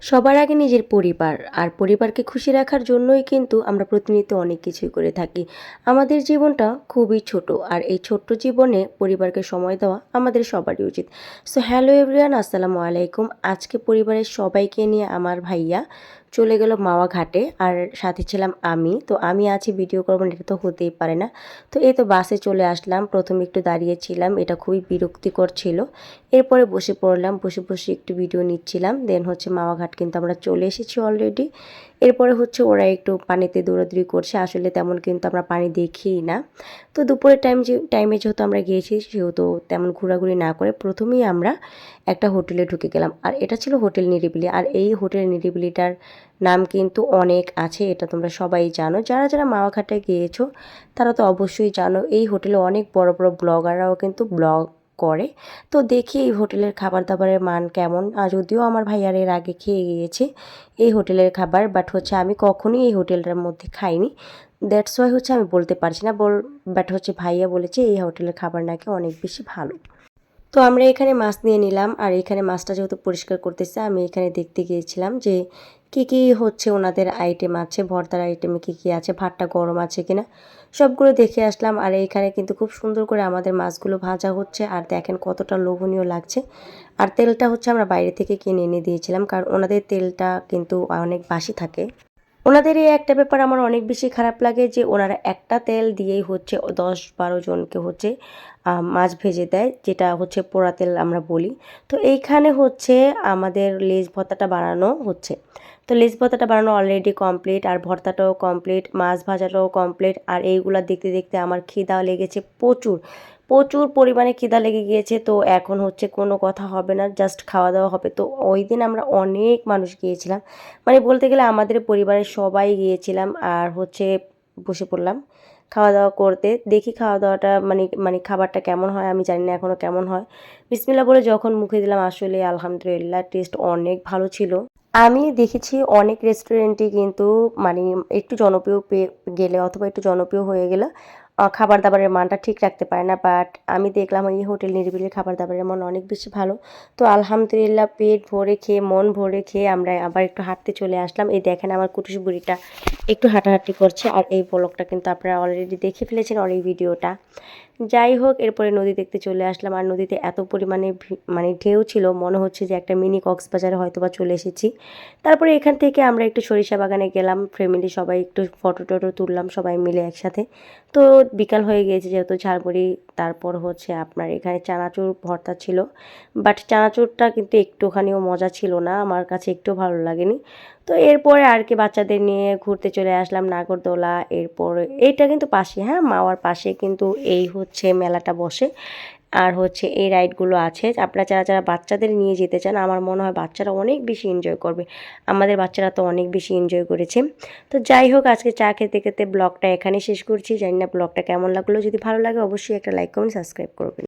সবার আগে নিজের পরিবার আর পরিবারকে খুশি রাখার জন্যই কিন্তু আমরা প্রতিনিয়ত অনেক কিছুই করে থাকি। আমাদের জীবনটা খুবই ছোট আর এই ছোট্ট জীবনে পরিবারকে সময় দেওয়া আমাদের সবারই উচিত। সো হ্যালো এভরিওয়ান, আসসালামু আলাইকুম। আজকে পরিবারের সবাইকে নিয়ে আমার ভাইয়া চলে গেল মাওয়া ঘাটে আর সাথে ছিলাম আমি। তো আমি আছি ভিডিও করবো না, এটা তো হতেই পারে না। তো এই তো বাসে চলে আসলাম, প্রথমে একটু দাঁড়িয়েছিলাম, এটা খুবই বিরক্তিকর ছিল। এরপরে বসে পড়লাম, বসে বসে একটু ভিডিও নিচ্ছিলাম। দেন হচ্ছে মাওয়া ঘাট কিন্তু আমরা চলে এসেছি অলরেডি। এরপরে হচ্ছে ওরা একটু পানিতে দৌড়াদৌড়ি করছে, আসলে তেমন কিন্তু আমরা পানি দেখিই না। তো দুপুরের টাইমে যেহেতু আমরা গিয়েছি সেহেতু তেমন ঘোরাঘুরি না করে প্রথমেই আমরা একটা হোটেলে ঢুকে গেলাম। আর এটা ছিল হোটেল নিরিবিলি। আর এই হোটেল নিরিবিলিটার নাম কিন্তু অনেক আছে, এটা তোমরা সবাই জানো। যারা যারা মাওয়া ঘাটে গিয়েছো তারা তো অবশ্যই জানো। এই হোটেলে অনেক বড় বড় ব্লগাররাও কিন্তু ব্লগ করে। তো দেখি এই হোটেলের খাবার দাবারের মান কেমন। যদিও আমার ভাইয়ার এর আগে খেয়ে গিয়েছে এই হোটেলের খাবার, বাট হচ্ছে আমি কখনোই এই হোটেলটার মধ্যে খাইনি। দ্যাটস ওয়াই হচ্ছে আমি বলতে পারছি না বাট হচ্ছে ভাইয়া বলেছে এই হোটেলের খাবার নাকি অনেক বেশি ভালো। তো আমরা এখানে মাছ নিয়ে নিলাম। আর এখানে মাছটা যেহেতু পরিষ্কার করতেছে, আমি এখানে দেখতে গিয়েছিলাম যে কী কী হচ্ছে ওনাদের আইটেম আছে, ভর্তার আইটেমে কী কী আছে, ভাতটা গরম আছে কিনা সবগুলো দেখে আসলাম। আর এইখানে কিন্তু খুব সুন্দর করে আমাদের মাছগুলো ভাজা হচ্ছে, আর দেখেন কতটা লোভনীয় লাগছে। আর তেলটা হচ্ছে আমরা বাইরে থেকে কিনে এনে দিয়েছিলাম, কারণ ওনাদের তেলটা কিন্তু অনেক বাসি থাকে। ওনাদের এই একটা ব্যাপার আমার অনেক বেশি খারাপ লাগে যে ওনারা একটা তেল দিয়েই হচ্ছে 10-12 জনকে হচ্ছে মাছ ভেজে দেয়, যেটা হচ্ছে পোড়া তেল আমরা বলি। তো এইখানে হচ্ছে আমাদের লেজ ভর্তাটা বানানো হচ্ছে। তো লেজ ভর্তাটা বানানো অলরেডি কমপ্লিট, আর ভর্তাটাও কমপ্লিট, মাছ ভাজাটাও কমপ্লিট। আর এইগুলা দেখতে দেখতে আমার খিদাও লেগেছে প্রচুর, প্রচুর পরিমাণে খিদা লেগে গিয়েছে। তো এখন হচ্ছে কোনো কথা হবে না, জাস্ট খাওয়া দাওয়া হবে। তো ওই দিন আমরা অনেক মানুষ গিয়েছিলাম, মানে বলতে গেলে আমাদের পরিবারের সবাই গিয়েছিলাম। আর হচ্ছে বসে পড়লাম খাওয়া দাওয়া করতে। দেখি খাওয়া দাওয়াটা মানে মানে খাবারটা কেমন হয় আমি জানি না এখনও কেমন হয়। বিসমিল্লাহ বলে যখন মুখে দিলাম, আসলে আলহামদুলিল্লাহ টেস্ট অনেক ভালো ছিল। আমি দেখেছি অনেক রেস্টুরেন্টে কিন্তু মানে একটু জনপ্রিয় পেয়ে গেলে অথবা একটু জনপ্রিয় হয়ে গেলে খাবার দাবারের মানটা ঠিক রাখতে পারে না, বাট আমি দেখলাম এই হোটেল নিরিবিলির খাবার দাবারের মান অনেক বেশি ভালো। তো আলহামদুলিল্লাহ পেট ভরে খেয়ে মন ভরে খেয়ে আমরা আবার একটু হাঁটতে চলে আসলাম। এই দেখেন আমার কুটুস বুড়িটা একটু হাঁটাহাঁটি করছে। আর এই ব্লগটা কিন্তু আপনারা অলরেডি দেখে ফেলেছেন, আর এই ভিডিওটা। যাই হোক, এরপরে নদী দেখতে চলে আসলাম। আর নদীতে এত পরিমাণে মানে ঢেউ ছিল, মনে হচ্ছে যে একটা মিনি কক্সবাজারে হয়তো বা চলে এসেছি। তারপরে এখান থেকে আমরা একটু সরিষা বাগানে গেলাম, ফ্যামিলি সবাই একটু ফটো টটো তুললাম সবাই মিলে একসাথে। তো বিকাল হয়ে গিয়েছে যেহেতু ঝালমুড়ি, তারপর হচ্ছে আপনার এখানে চানাচুর ভর্তা ছিল। বাট চানাচুরটা কিন্তু একটুখানিও মজা ছিল না, আমার কাছে একটু ভালো লাগেনি। তো এরপরে আর কি বাচ্চাদের নিয়ে ঘুরতে চলে আসলাম নাগরদোলা। এরপরে এইটা কিন্তু পাশে, হ্যাঁ মাওয়ার পাশে কিন্তু এই হচ্ছে মেলাটা বসে। আর হচ্ছে এই রাইডগুলো আছে, আপনারা যারা যারা বাচ্চাদের নিয়ে যেতে চান আমার মনে হয় বাচ্চারা অনেক বেশি এনজয় করবে। আমাদের বাচ্চারা তো অনেক বেশি এনজয় করেছে। তো যাই হোক, আজকে চা খেতে খেতে ব্লগটা এখানে শেষ করছি। জানি না ব্লগটা কেমন লাগলো, যদি ভালো লাগে অবশ্যই একটা লাইক কমেন্ট সাবস্ক্রাইব করবেন।